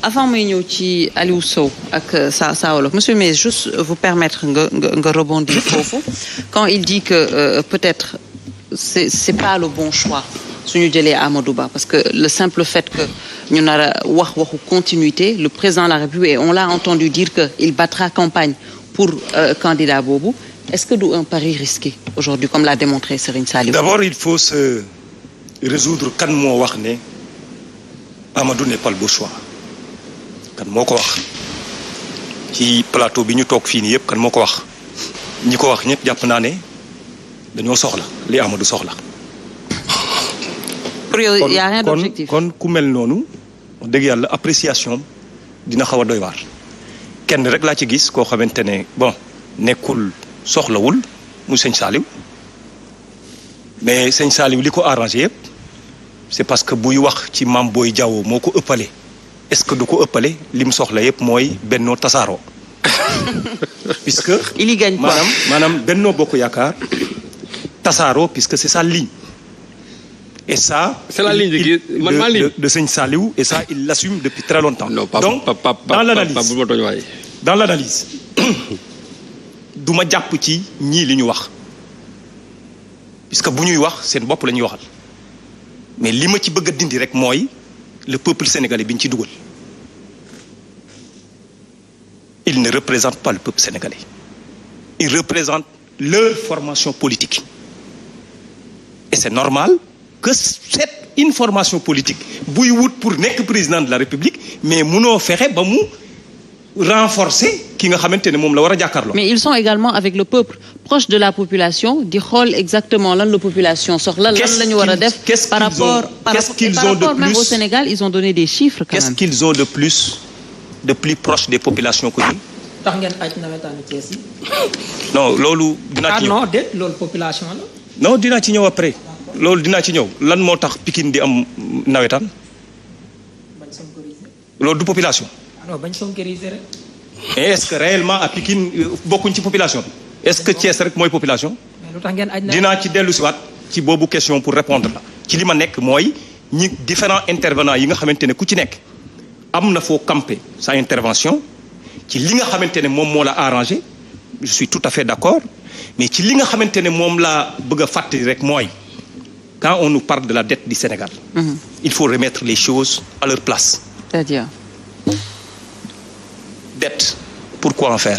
avant may ñëw ci Aliou Sow ak sa wolof monsieur mais juste vous permettre nga rebondir foofu quand il dit que peut-être c'est pas le bon choix suñu jëlee Amadou Ba parce que le simple fait que ñu nar a waxu continuité le président de la République et on l'a entendu dire que il battra campagne pour candidat boobu est-ce que du un pari risqué aujourd'hui comme l'a démontré Serigne Saliou. D'abord il faut se résoudre kan moo wax ne Amadou n'est pas le bon choix kan moo ko wax ci plateau bi ñu toog fii nii yëpp kan moo ko wax ñi ko wax ñëpp jàpp naa ne dañoo soxla li Amadou soxla. y a rien d'objectif kon ku mel noonu wax dëgg yàlla appréciation dina xaw a doy waar kenn rek laa ci gis koo xamante ne bon nekkul soxlawul mu sëñ Saliou mais sëñ Saliou li ko arrangé yëpp c'est parce que buy wax ci Mame Boye Diao moo ko ëppale est-ce que du ko ëppale li mu soxla yëpp mooy Benno tasaaroo puisque il y gagne quoi maanaam Benno Bokk Yaakaar tasaaroo puisque c'est sa ligne. Et ça, c'est la ligne de Seigne Saliou et ça il l'assume depuis très longtemps. Non, donc dans l'analyse du ma jàpp ci ñii li ñu wax puisque bu ñuy wax seen bopp la ñuy waxal mais li ma ci bëgg a dindi rek mooy le peuple sénégalais bi ñu ci dugal il ne représente pas le peuple sénégalais il représente leur formation politique et c'est normal que cette information politique buy wut pour nekk président de la République mais munoo fexe ba mu renforcer ki nga xamante ne moom la war a jàkkaarloo. mais ils sont également avec le peuple proche de la population di xool exactement lan la population soxla lan la ñu war a def par rapport même au Sénégal ils ont donné des chiffres quand même. Qu'est-ce qu'ils ont de plus proche des populations que nous. tax ngeen aj nawetaanu Thiès yi. non loolu dinaa ci ñëw non déet loolu population la. non dinaa ci ñëw après. loolu dinaa ci ñëw lan moo tax Pikine di am nawetaan loolu du population. non bañ sonkériser rek. et est-ce que réellement à Pikine bokkuñ ci population bi est-ce que Thiès rek mooy population. mais lu tax ngeen aj dinaa ci dellu si waat ci boobu question pour répondre la ci li ma nekk mooy ñi différents intervenants yi nga xamante ne ku ci nekk am na foo camper sa intervention ci li nga xamante ne moom moo la arrangé je suis tout à fait d'accord mais ci li nga xamante ne moom laa bëgg a fàttali rek mooy. Quand on nous parle de la dette du Sénégal, il faut remettre les choses à leur place. C'est-à-dire? Dette, pourquoi en faire?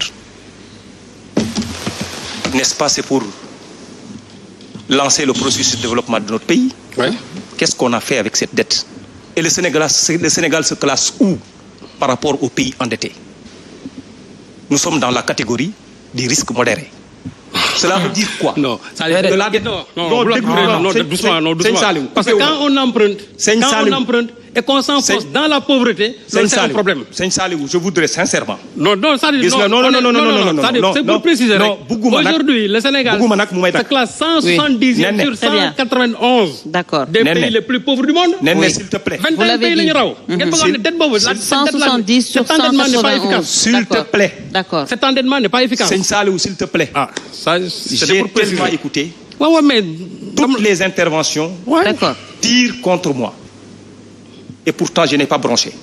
N'est-ce pas, c'est pour lancer le processus de développement de notre pays? Oui. Qu'est-ce qu'on a fait avec cette dette? Et le Sénégal se classe où par rapport aux pays endettés? Nous sommes dans la catégorie des risques modérés. Cela veut dire quoi? Non, ça veut de la dette. Non, doucement. Parce que quand on emprunte et qu'on s'enfonce dans la pauvreté, c'est un problème. Sëñ Saliou, je voudrais sincèrement. Non, ça dit non, c'est pour préciser. Aujourd'hui, le Sénégal se classe 170e sur 191 d'accord. des pays les plus pauvres du monde. Néné, s'il te plaît. 21 pays la ñu raw. 170 sur 191. S'il te plaît. D'accord. Cet endettement n'est pas efficace. Sëñ Saliou, s'il te plaît. Ah, ça j'ai tellement écouté. Ouais, mais toutes les interventions d'accord. tirent contre moi. Et pourtant, je n'ai pas bronché.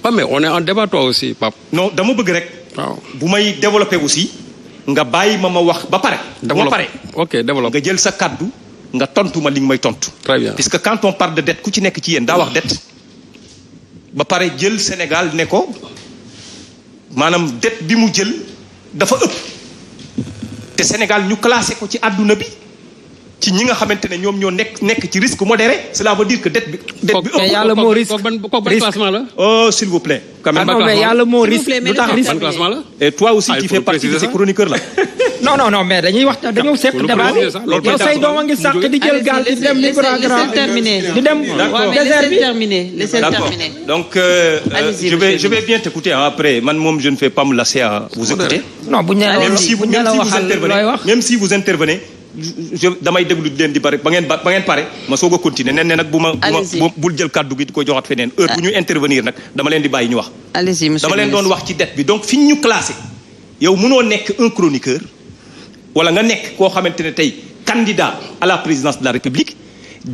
Ouais, mais on est en débat toi aussi, Pape. Non, dama bëgg rek. waaw bu may développer aussi nga bàyyi ma wax ba pare. ok développe. nga jël sa kaddu nga tontu ma li nga may tontu. Très bien. Puisque quand on parle de dette ku ci nekk ci yéen daa wax dette ba pare jël Sénégal ne ko maanaam dette bi mu jël dafa ëpp te Sénégal ñu classé ko ci àdduna bi ci ñi nga xamante ne ñoom ñoo nekk ci risque modéré cela veut dire que dette bi ëpp. mais yàlla moo risque ban classement la. Oh s'il vous plaît. quand même non mais yàlla moo risque lu tax risque. ban classement la. et toi aussi tu fais partie de ces chroniqueurs là. non mais dañuy wax dañoo seq débat bi yow say doom a ngi sàq di jël gaal di dem Nicaragua di dem désert bi. Laissez terminer. Donc je vais bien t'écouter après man moom je ne vais pas me lasser à vous écouter. non bu ñu même si vous intervenez damay déglu leen di bari ba ngeen pare ma soog a continuer nen ne nag bul jël kàddu gi di ko joxaat feneen heure bu ñu intervenir nag dama leen di bàyyi ñu wax. Allez-y, monsieur. dama leen doon wax ci dette bi donc fi ñu classé yow mënoo nekk un chroniqueur wala nga nekk koo xamante ne tey candidat à la présidence de la République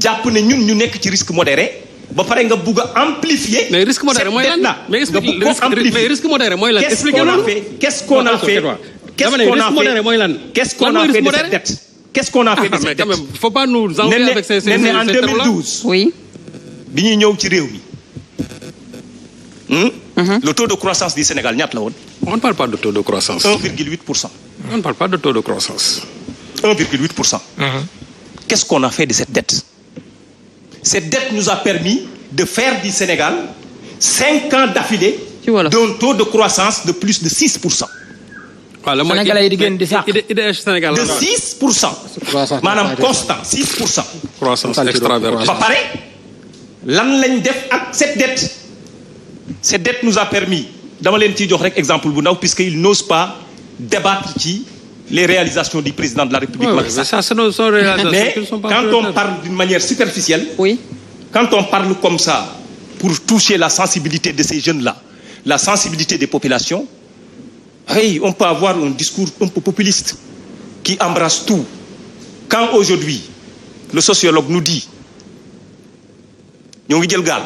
jàpp ne ñun ñu nekk ci risque modéré ba pare nga bugg a amplifier. mais risque modéré mooy lan mais risque modéré mooy lan. qu'est-ce qu'on a fait Qu'est-ce qu'on a fait de cette dette? Qu'est-ce qu'on a fait de cette dette? Il ne faut pas nous enlever avec ces termes-là. En 2012. Oui. bi ñuy ñëw ci réew mi. Le taux de croissance du Sénégal ñaata la woon. On ne parle pas de taux de croissance. 1,8%. On ne parle pas de taux de croissance. 1,8%. Qu'est-ce qu'on a fait de cette dette? Cette dette nous a permis de faire du Sénégal 5 ans d'affilée d'un taux de croissance de plus de 6%. Sénégalais yi di gën di sax. Sénégal de 6%. maanaam constant 6%. croissance extravertie. ba pare lan lañ def ak cette dette. Cette dette nous a permis dama leen ciy jox rek exemple bu ndaw puisqu'il n'ose pas débattre ci les réalisations du président de la République. Oui, mais ça, c'est nos réalisations. Mais quand on parle d'une manière superficielle, quand on parle comme ça pour toucher la sensibilité de ces jeunes-là, la sensibilité des populations, hey, on peut avoir un discours un peu populiste qui embrasse tout. Quand aujourd'hui le sociologue nous dit ñoo ngi jël gaal,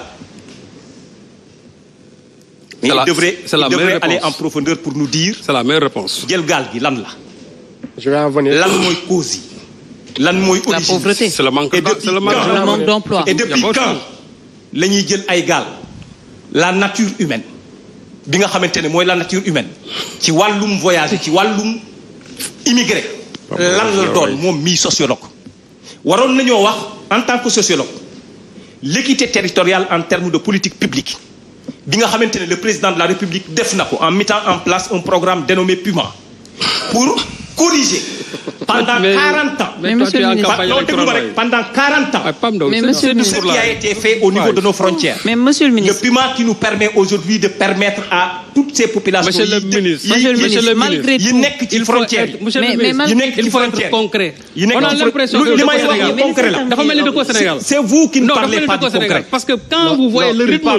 mais il devrait aller en profondeur pour nous dire. C'est la meilleure réponse. jël gaal gi lan la. Je vais en venir. Lan mooy cause yi. Lan mooy origine. La pauvreté. C'est le manque d'emploi. Et depuis quand la ñuy jël ay gaal. La nature humaine bi nga xamante ne mooy la nature humaine ci wàllum voyage ci wàllum immigré lan la doon moom mii sociologue waroon nañoo wax en tant que sociologue l'équité territoriale en termes de politique publique bi nga xamante ne le président de la République def na ko en mettant en place un programme dénommé Puma pour corriger pendant 40 ans. Mais monsieur le ministre, pendant 40 ans. Mais monsieur le ministre, ce qui a été fait au niveau de nos frontières. Mais monsieur le ministre, le Puma qui nous permet aujourd'hui de permettre à toutes ces populations. Monsieur le ministre, malgré tout, il faut être concret. On a l'impression que c'est vous qui ne parlez pas du concret. Parce que quand vous voyez le rythme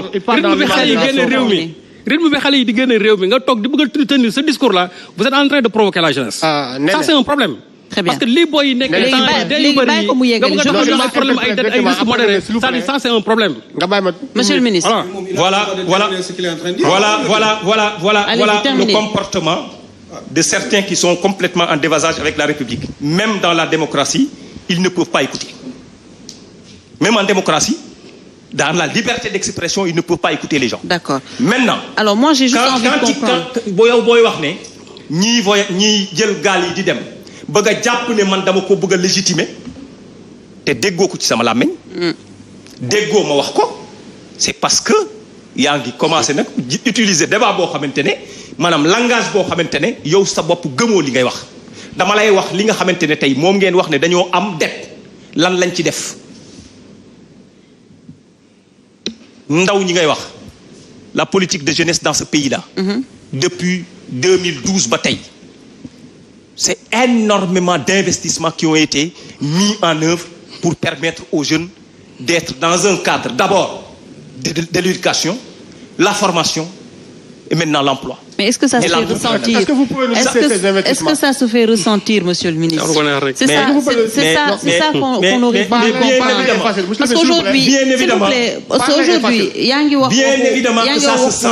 rythme bi xale yi di génne réew mi nga toog di bëgg a tenir ce discours là vous êtes en train de provoquer la jeunesse. Ça c'est un problème. Très bien. Parce que li boy yi nekk temps problème ay dette ay risque modéré ça c'est un problème. Monsieur le ministre. Voilà le comportement de certains qui sont complètement en déphasage avec la République. Même dans la démocratie, ils ne peuvent pas écouter. Même en démocratie, dans la liberté d'expression, ils ne peuvent pas écouter les gens. D'accord. Maintenant, alors moi j'ai juste envie de comprendre. Boy wax ne ñi jël gaal yi di dem bëgg a jàpp ne man dama ko bëgg a légitimer te déggoo ko ci sama làmmiñ déggoo ma wax ko c'est parce que yaa ngi commencé nag utiliser débat boo xamante ne maanaam langage boo xamante ne yow sa bopp gëmoo li ngay wax dama lay wax li nga xamante ne tey moom ngeen wax ne dañoo am det lan lañ ci def ndaw ñi ngay wax la politique de jeunesse dans ce pays-là depuis 2012 ba tey c'est énormément d'investissements qui ont été mis en œuvre pour permettre aux jeunes d'être dans un cadre d'abord de l'éducation, la formation et maintenant l'emploi. Mais est-ce que ça se fait ressentir? Est-ce que vous pouvez nous citer ces investissements? Est-ce que ça se fait ressentir, monsieur le ministre? C'est ça qu'on aurait pas compris. Parce qu'aujourd'hui, s'il vous plaît, aujourd'hui, bien évidemment que ça se sent.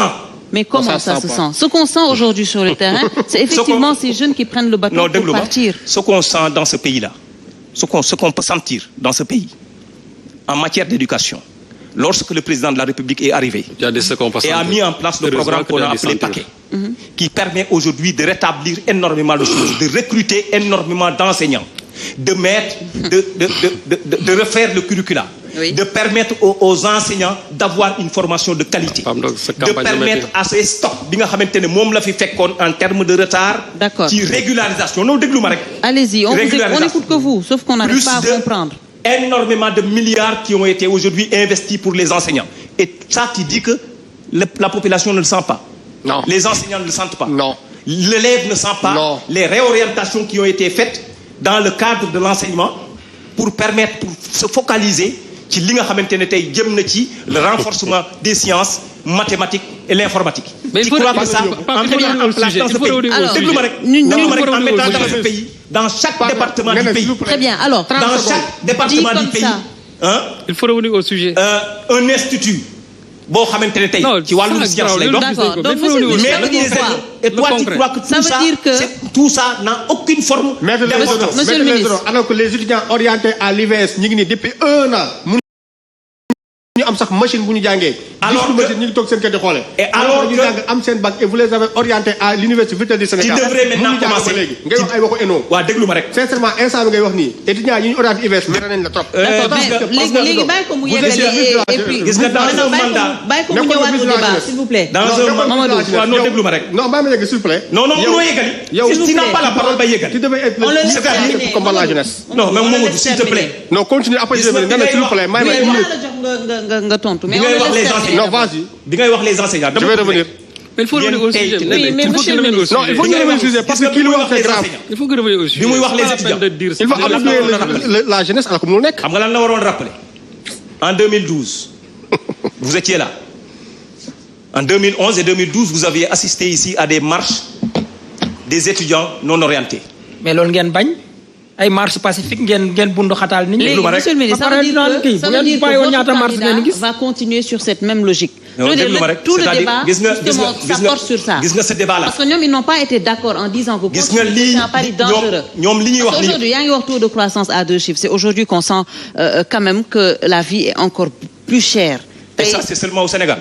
Mais comment ça se sent? Ce qu'on sent aujourd'hui sur le terrain, c'est effectivement ces jeunes qui prennent le bateau pour partir. Ce qu'on sent dans ce pays-là, ce qu'on peut sentir dans ce pays, en matière d'éducation, lorsque le président de la République est arrivé et a mis en place le programme qu'on a appelé Paquet, qui permet aujourd'hui de rétablir énormément de choses, de recruter énormément d'enseignants, de refaire le curriculum, de permettre aux enseignants d'avoir une formation de qualité, de permettre à ces stocks bi nga xamante ne moom la fi fekkoon en termes de retard ci régularisation non déglu ma rek allez-y on écoute que vous sauf qu'on n'arrive pas à comprendre énormément de milliards qui ont été aujourd'hui investis pour les enseignants et ça tu dis que la population ne le sent pas non les enseignants ne le sentent pas non l'élève ne sent pas non les réorientations qui ont été faites dans le cadre de l'enseignement pour permettre pour se focaliser ci li nga xamante ne tey jëm na ci le renforcement des sciences mathématiques et l'informatique. Mais il faut crois que ça en mettant en place dans ce pays. Déglu ma rek en mettant dans ce pays dans chaque département du pays. Très bien alors dans chaque département du pays il faut revenir au sujet. un institut boo xamante ne tey. ci wàllu science lay dox. et toi tu crois que tout ça n'a aucune forme. Monsieur le ministre, alors que les étudiants orientés à l'IVS ñu ngi nii depuis 1 an. ñu am sax machine bu ñu jàngee. alors que ñu ngi toog seen kër di xoole. et alors que ñu jàng am seen bac et vous les avez orientés à l'université virtuelle du Sénégal. qui devrait maintenant commencer léegi ngay wax ay waxu ENO. waaw déglu ma rek. sincèrement instant bi ngay wax nii étudiants yi ñu orienté IVS mere nañ la trop. léegi bàyyi ko mu yeggali et puis gis nga dans un mandat bàyyi ko mu ñëwaat au débat s'il vous plaît. dans un mandat waaw non déglu ma rek. non bàyyi ma yegg s'il vous plaît. non mënoo yeggali. yow tu n'as pas la parole ba yeggali. tu devais être le combat la jeunesse. non mais Mamadou s'il te plaît. non continue après je vais nga ne s'il vous plaît may nga tontu. non vas-y. bi ngay wax les enseignants. je vais revenir. Mais il faut revenir au sujet. Oui, mais monsieur le ministre. Non, il faut revenir au sujet parce que kii lu wax c'est grave. Il faut que revenir au sujet. bi muy wax les étudiants. Il faut appuyer la jeunesse alors que mënul nekk. xam nga lan la waroon rappeler. En 2012 vous étiez là. En 2011 et 2012 vous aviez assisté ici à des marches des étudiants non orientés. mais loolu ngeen bañ. ay marche pacifique ngeen bundu xataal nit ñi. léegi monsieur le ministre ça veut dire que votre candidat va continuer sur cette même logique. Tout le débat justement ça porte sur ça. gis nga ce débat là. parce que ñoom ils n'ont pas été d'accord en disant que gis nga lii c'est un pari dangereux. ñoom li ñuy wax nii aujourd'hui yaa ngi wax taux de croissance à 2 chiffres c'est aujourd'hui qu'on sent quand même que la vie est encore plus chère. et ça c'est seulement au Sénégal.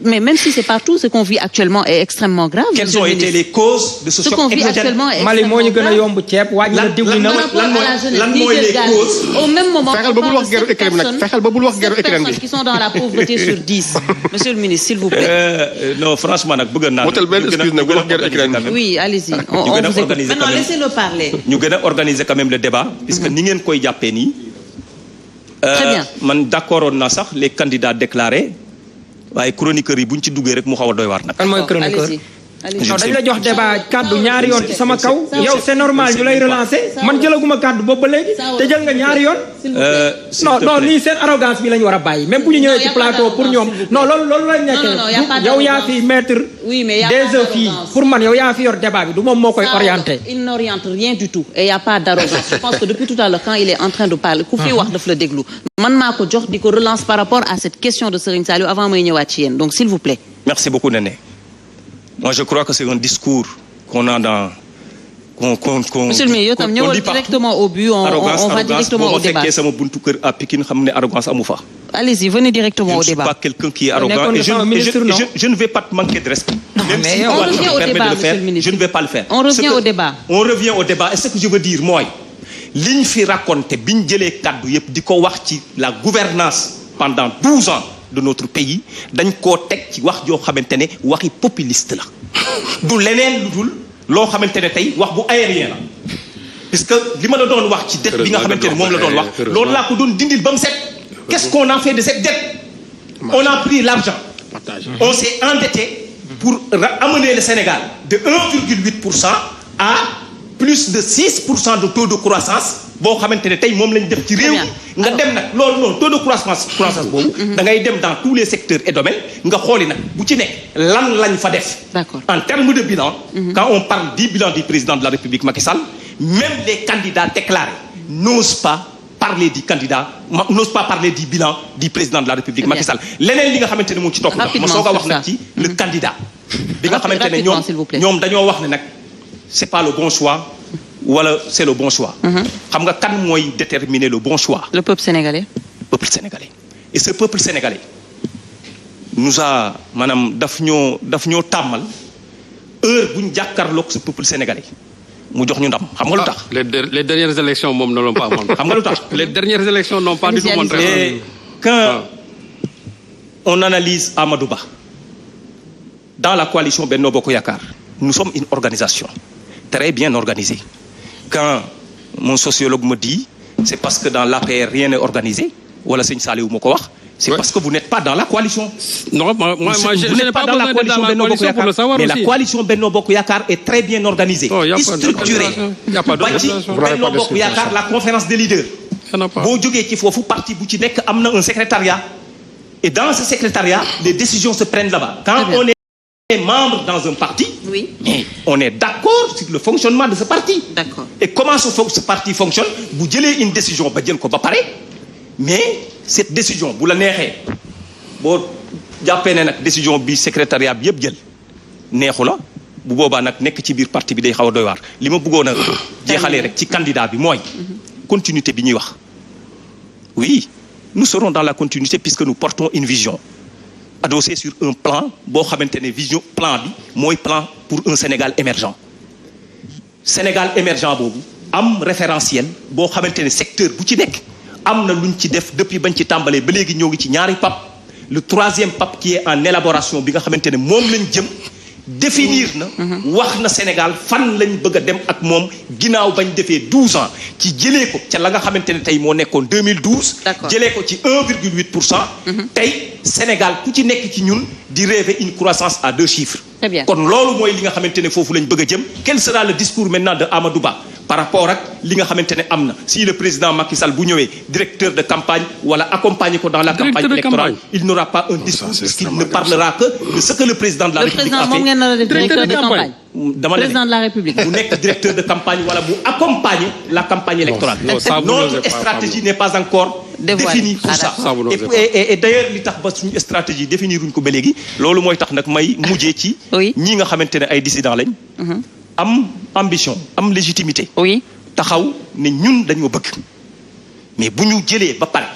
Mais même si c'est partout, ce qu'on vit actuellement est extrêmement grave. Quelles ont été les causes de ce choc qu'on vit actuellement est Mali moo ñu gën a yomb ceeb wàññi na diwlin na lan mooy les causes au même moment fexeel ba bul wax guerre Ukraine nag fexeel ba bul wax guerre Ukraine bi qui sont dans la pauvreté sur 10. Monsieur le ministre, s'il vous plaît. Non franchement nag bëgg naa. motel benn excuse nag bul wax guerre Ukraine bi. Oui, allez-y. On vous écoute. Maintenant, laissez-le parler. ñu gën a organiser quand même le débat. puisque ni ngeen koy jàppee nii. Très bien. Man d'accordoon naa sax les candidats déclarés. waaye chroniqueurs yi bu ñu ci duggee rek mu xaw a doy waar nag. kan mooy chroniqueur. allez-y. non dañ la jox débat kaddu ñaari yoon ci sama kaw. yow c'est normal ñu lay relancer. man jëlaguma kaddu boobu ba léegi. te jël nga ñaari yoon. non nii seen arrogance bi la ñu war a bàyyi. même bu ñu ñëwee ci plateau pour ñoom. non loolu lañ nekkee. yow yaa fi mettre des œufs fii pour man yow yaa fi yor débat bi du moom moo koy orienté. il n'oriente rien du tout et il y a pas d'arrogance. Je pense que depuis tout à l'heure quand il est en train de parler ku fi wax daf la déglu. man maa ko jox di ko relance par rapport à cette question de Serigne Saliou avant may ñëwaat ci yéen donc s'il vous plaît. Merci beaucoup Néné. Moi je crois que c'est un discours qu'on a dans Monsieur le ministre, yow tam ñëwal directement au but on va directement au débat. fekkee sama buntu kër à Pikine xam ne arrogance amu fa. Allez-y, venez directement au débat. Je ne suis pas quelqu'un qui est arrogant et je ne vais pas te manquer de respect. Même si on revient au débat, monsieur le ministre. Je ne vais pas le faire. On revient au débat. On revient au débat et ce que je veux dire mooy liñ fi raconté biñ jëlee kaddu yëpp di ko wax ci la gouvernance pendant 12 ans de notre pays dañ koo teg ci wax joo xamante ne waxi populiste la du leneen lu dul loo xamante ne tey wax bu aérien la puisque li ma la doon wax ci dette bi nga xamante ne moom la doon wax loolu laa ko doon dindil ba mu set qu'est-ce qu'on a fait de cette dette on a pris l'argent on s'est endetté pour amener le Sénégal de 1,8% à plus de 6% de taux de croissance boo xamante ne tey moom lañ def ci réew nga dem nag loolu noonu taux de croissance boobu da ngay dem dans tous les secteurs et domaines nga xooli nag bu ci nekk lan lañ fa def en termes de bilan quand on parle du bilan du président de la République Macky Sall même les candidats déclarés n'osent pas parler du bilan du président de la République Macky Sall leneen li nga xamante ne moom ci topp nag ma soog a wax nag ci le candidat bi nga xamante ne ñoom dañoo wax ne nag c'est pas le bon choix wala c'est le bon choix. xam nga kan mooy déterminer le bon choix. Le peuple sénégalais. Peuple sénégalais et ce peuple sénégalais nous a maanaam daf ñoo tàmmal heure bu ñu jàkkaarloog ce peuple sénégalais mu jox ñu ndam xam nga lu tax. les dernières élections moom ne l'ont pas montré. xam nga lu tax. les dernières élections n'ont pas du tout montré. et quand on analyse Amadou Ba dans la coalition Benno Bokk Yakaar nous sommes une organisation très bien organisée. Quand mon sociologue me dit c'est parce que dans l'APR rien n'est organisé wala sëñ Saliou moo ko wax c'est parce que vous n'êtes pas dans la coalition. Non, moi je n'ai pas besoin d'être dans la coalition pour le savoir mais aussi. la coalition Benno Bokk Yakaar est très bien organisée et structurée. Il y a pas de ba ci Benno Bokk Yakaar la conférence des leaders. boo jógee ci foofu parti bu ci nekk am na un secrétariat et dans ce secrétariat les décisions se prennent là-bas. Quand on est membre dans un parti, oui. On est d'accord sur le fonctionnement de ce parti. D'accord. Et comment ce parti fonctionne? Vous jëlee une décision ba jël ko ba pare mais cette décision bu la neexee boo jàppee ne nag décision bi secrétariat bi yëpp jël neexu la bu boobaa nag nekk ci biir parti bi day xaw a doy waar li ma bëggoon a jeexalee rek ci candidat bi mooy continuité bi ñuy wax oui nous serons dans la continuité puisque nous portons une vision adossée sur un plan boo xamante ne vision plan bi mooy plan pour un Sénégal émergent Sénégal émergent boobu am référentiel boo xamante ne secteur bu ci nekk am na luñ ci def depuis bañ ci tàmbalee ba léegi ñoo ngi ci ñaari PAP le troisième PAP qui est en élaboration bi nga xamante ne moom lañ jëm définir na wax na Sénégal fan lañ bëgg a dem ak moom ginnaaw bañ defee 12 ans ci jëlee ko ca la nga xamante ne tey moo nekkoon 2012 jëlee ko ci 1,8% tey Sénégal ku ci nekk ci ñun di rêver une croissance à 2 chiffres Très bien. kon loolu mooy li nga xamante ne foofu lañ bëgg a jëm quel sera le discours maintenant de Amadou Ba par rapport ak li nga xamante ne am na si le président Macky Sall bu ñëwee directeur de campagne wala accompagner ko dans la campagne électorale il n'aura pas un discours puisqu'il ne parlera que de ce que le président de la République a fait. moom ngeen nar a def directeur de campagne. dama ne président de la République. bu nekk directeur de campagne wala bu accompagner la campagne électorale. Notre stratégie n'est pas encore définie pour ça. Et d'ailleurs li tax ba suñu stratégie définir wuñ ko ba léegi loolu mooy tax nag may mujjee ci ñi nga xamante ne ay dissidents lañ am ambition am légitimité taxaw ne ñun dañoo bëgg mais bu ñu jëlee ba pare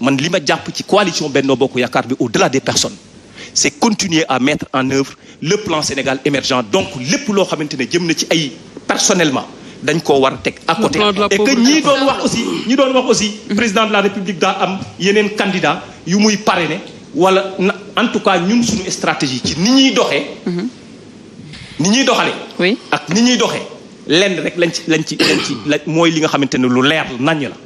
man li ma jàpp ci coalition Benno Bokk Yaakaar bi au-delà des personnes c'est continuer à mettre en œuvre le plan Sénégal émergent donc lépp loo xamante ne jëm na ci ay personnellement dañ koo war a teg à côté et que ñi doon wax aussi président de la République daa am yeneen candidat yu muy parrainer wala en tout cas ñun suñu stratégie ci ni ñuy doxee ni ñuy doxale ak ni ñuy doxee lenn rek lañ ci mooy li nga xamante ne lu leer naññ la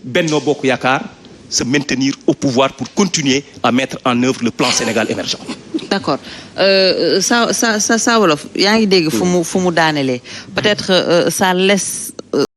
Benno Bokk Yaakaar se maintenir au pouvoir pour continuer à mettre en œuvre le plan Sénégal émergent. D'accord sa wolof yaa ngi dégg fu mu daanelee peut-être ça laisse